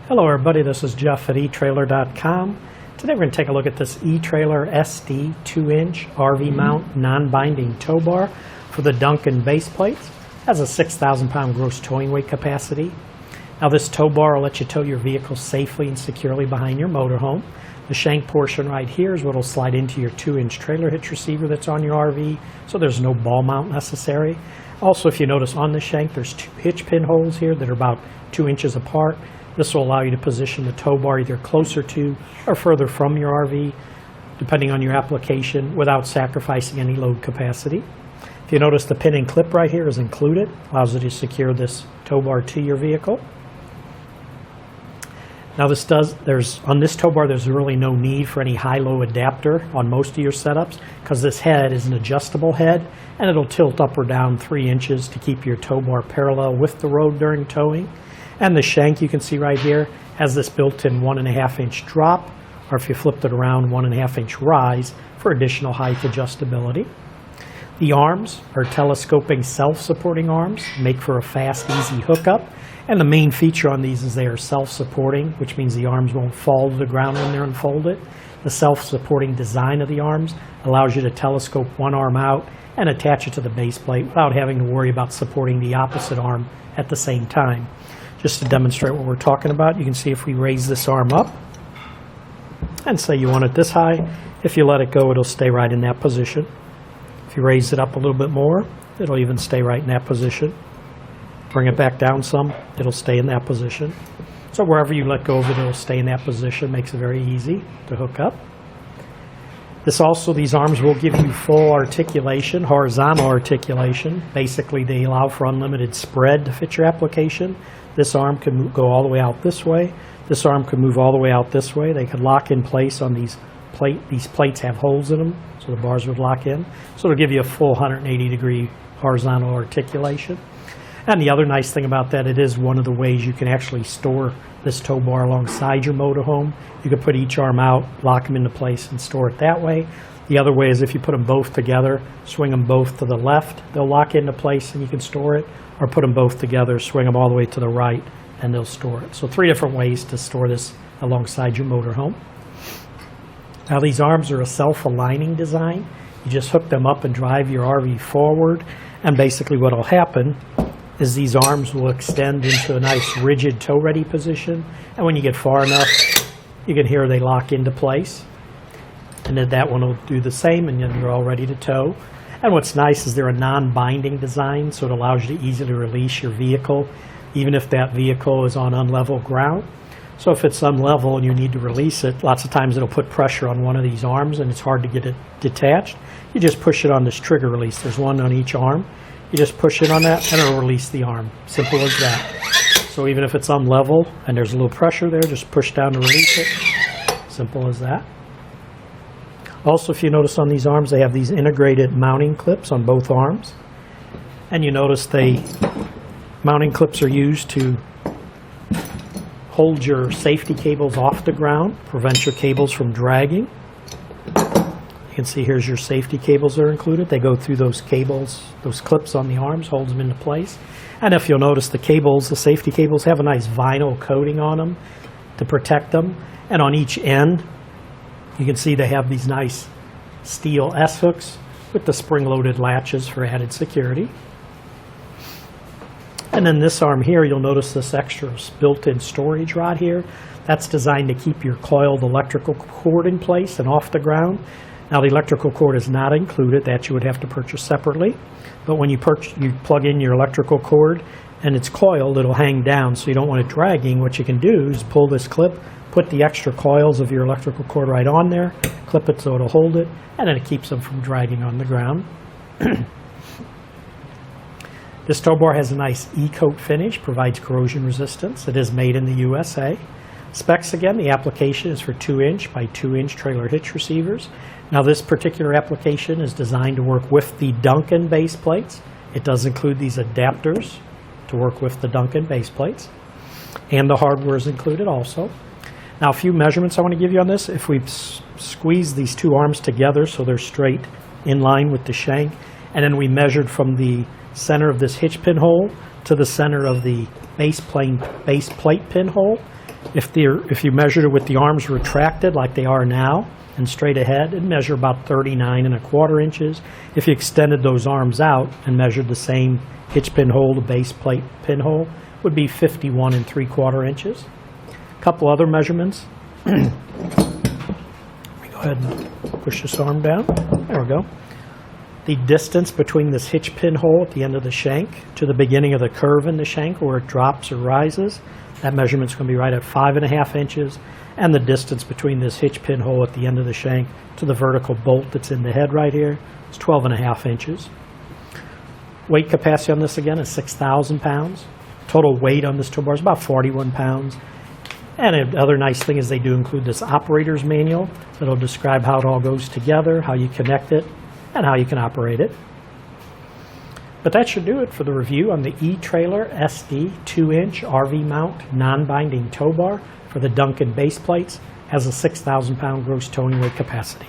Hello everybody, this is Jeff at etrailer.Com. Today we're going to take a look at this etrailer SD 2-inch RV mount non-binding tow bar for the Duncan Base Plates. It has a 6,000 pound gross towing weight capacity. Now this tow bar will let you tow your vehicle safely and securely behind your motorhome. The shank portion right here is what will slide into your 2-inch trailer hitch receiver that's on your RV, so there's no ball mount necessary. Also, if you notice on the shank, there's 2 hitch pin holes here that are about 2 inches apart. This will allow you to position the tow bar either closer to or further from your RV, depending on your application, without sacrificing any load capacity. If you notice, the pin and clip right here is included, allows you to secure this tow bar to your vehicle. Now on this tow bar, there's really no need for any high-low adapter on most of your setups because this head is an adjustable head and it'll tilt up or down 3 inches to keep your tow bar parallel with the road during towing. And the shank you can see right here has this built-in 1.5 inch drop, or if you flipped it around, 1.5 inch rise for additional height adjustability. The arms are telescoping self-supporting arms, make for a fast, easy hookup. And the main feature on these is they are self-supporting, which means the arms won't fall to the ground when they're unfolded. The self-supporting design of the arms allows you to telescope one arm out and attach it to the base plate without having to worry about supporting the opposite arm at the same time. Just to demonstrate what we're talking about, you can see if we raise this arm up and say you want it this high, if you let it go, it'll stay right in that position. If you raise it up a little bit more, it'll even stay right in that position. Bring it back down some, it'll stay in that position. So wherever you let go of it, it'll stay in that position. Makes it very easy to hook up. These arms will give you full articulation, horizontal articulation. Basically, they allow for unlimited spread to fit your application. This arm can go all the way out this way. This arm can move all the way out this way. They could lock in place on these plates. These plates have holes in them, so the bars would lock in. So it'll give you a full 180-degree horizontal articulation. And the other nice thing about that, it is one of the ways you can actually store this tow bar alongside your motorhome. You could put each arm out, lock them into place, and store it that way. The other way is if you put them both together, swing them both to the left, they'll lock into place and you can store it. Or put them both together, swing them all the way to the right, and they'll store it. So 3 different ways to store this alongside your motorhome. Now these arms are a self-aligning design. You just hook them up and drive your RV forward, and basically what will happen is these arms will extend into a nice rigid tow-ready position, and when you get far enough, you can hear they lock into place. And then that one will do the same, and then you're all ready to tow. And what's nice is they're a non-binding design, so it allows you to easily release your vehicle, even if that vehicle is on unlevel ground. So if it's unlevel and you need to release it, lots of times it'll put pressure on one of these arms and it's hard to get it detached. You just push it on this trigger release. There's one on each arm. You just push it on that and it'll release the arm. Simple as that. So even if it's unlevel and there's a little pressure there, just push down to release it. Simple as that. Also, if you notice on these arms, they have these integrated mounting clips on both arms. And you notice mounting clips are used to hold your safety cables off the ground, prevent your cables from dragging. You can see here's your safety cables that are included. They go through those cables, those clips on the arms, holds them into place. And if you'll notice, the safety cables have a nice vinyl coating on them to protect them. And on each end, you can see they have these nice steel S-hooks with the spring-loaded latches for added security. And then this arm here, you'll notice this extra built-in storage rod here. That's designed to keep your coiled electrical cord in place and off the ground. Now the electrical cord is not included, that you would have to purchase separately. But when you plug in your electrical cord and it's coiled, it'll hang down, so you don't want it dragging. What you can do is pull this clip, put the extra coils of your electrical cord right on there, clip it so it'll hold it, and then it keeps them from dragging on the ground. This tow bar has a nice E-coat finish, provides corrosion resistance. It is made in the USA. Specs again, the application is for 2-inch by 2-inch trailer hitch receivers. Now this particular application is designed to work with the Duncan base plates. It does include these adapters to work with the Duncan base plates. And the hardware is included also. Now a few measurements I want to give you on this. If we squeeze these two arms together so they're straight in line with the shank, and then we measured from the center of this hitch pinhole to the center of the base plate pinhole, If you measured it with the arms retracted like they are now and straight ahead, it'd measure about 39.25 inches. If you extended those arms out and measured the same hitch pinhole to base plate pinhole, would be 51.75 inches. A couple other measurements. Let me go ahead and push this arm down. There we go. The distance between this hitch pinhole at the end of the shank to the beginning of the curve in the shank where it drops or rises, that measurement's going to be right at 5.5 inches. And the distance between this hitch pinhole at the end of the shank to the vertical bolt that's in the head right here is 12.5 inches. Weight capacity on this again is 6,000 pounds. Total weight on this tow bar is about 41 pounds. And another nice thing is they do include this operator's manual that'll describe how it all goes together, how you connect it, and how you can operate it. But that should do it for the review on the etrailer SD 2-inch RV mount non-binding tow bar for the Duncan Base Plates. Has a 6,000 pound gross towing weight capacity.